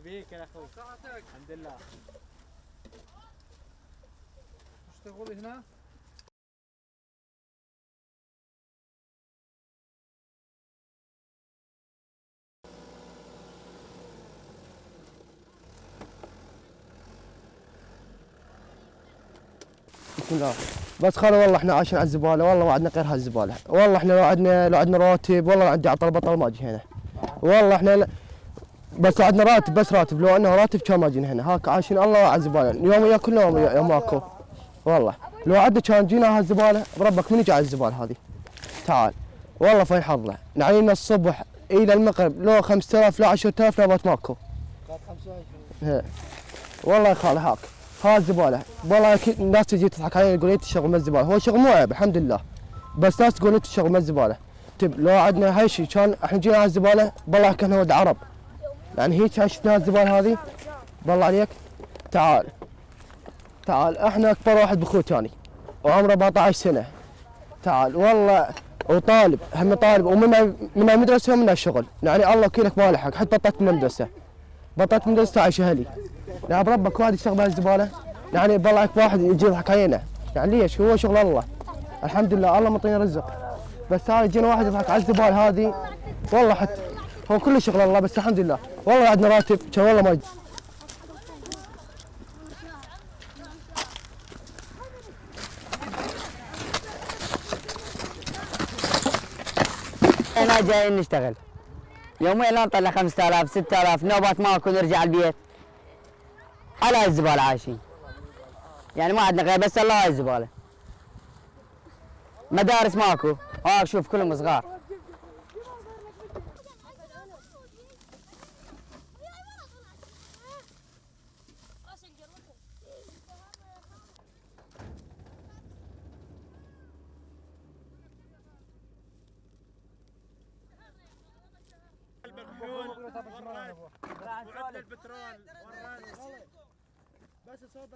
بيك يا اخوي. الحمد لله. تشتغل هنا؟ بسم الله. بس خلوا والله احنا عايشين على الزباله، والله ما عندنا غير هالزباله، والله احنا لو عندنا راتب والله عندي عطل بطل ما اجي هنا. والله احنا بس عندنا راتب، بس راتب، لو عندنا راتب كان ما جينا هنا، هاك عايشين الله على الزباله، يوم ياكل يوم ماكو. والله لو عندنا كان جينا هالزباله بربك من يجي على الزباله هذه؟ تعال والله فين حظه، نعينا الصبح الى المغرب لو 5000 لا 10000 نوبات ماكو. والله يا خالي هاك ها الزباله، والله اكيد الناس تجي تضحك علينا تقول انت الشغل من الزباله، هو شغل مو عيب الحمد لله، بس ناس تقول انت الشغل من الزباله. طيب لو عندنا هاي الشيء كان احنا جينا على الزباله بالله كان ولد عرب، يعني هيك عشنا الزباله هذه بالله عليك. تعال تعال احنا اكبر واحد بخوتاني وعمره 14 سنه. تعال والله وطالب هم طالب ومن المدرسه ومن الشغل، يعني الله وكيلك ما لحق، حتى بطلت من المدرسه، بطلت من المدرسه عايش اهلي. يعني بربك واحد يشتغل بهالزباله، يعني بالله واحد يجي يضحك علينا، يعني ليش؟ هو شغل الله الحمد لله، الله معطينا رزق، بس هذا يجينا واحد يضحك على الزباله هذه، والله حتى هو كله شغل الله، بس الحمد لله والله عندنا راتب كان والله ما يجي. احنا جايين نشتغل يوميا لا نطلع 5000 6000 نوبات ماكو نرجع البيت على هاي الزباله عايشين، يعني ما عندنا غير بس الله هاي الزباله. مدارس ماكو، شوف كلهم صغار. وعدنا البترول بس صوب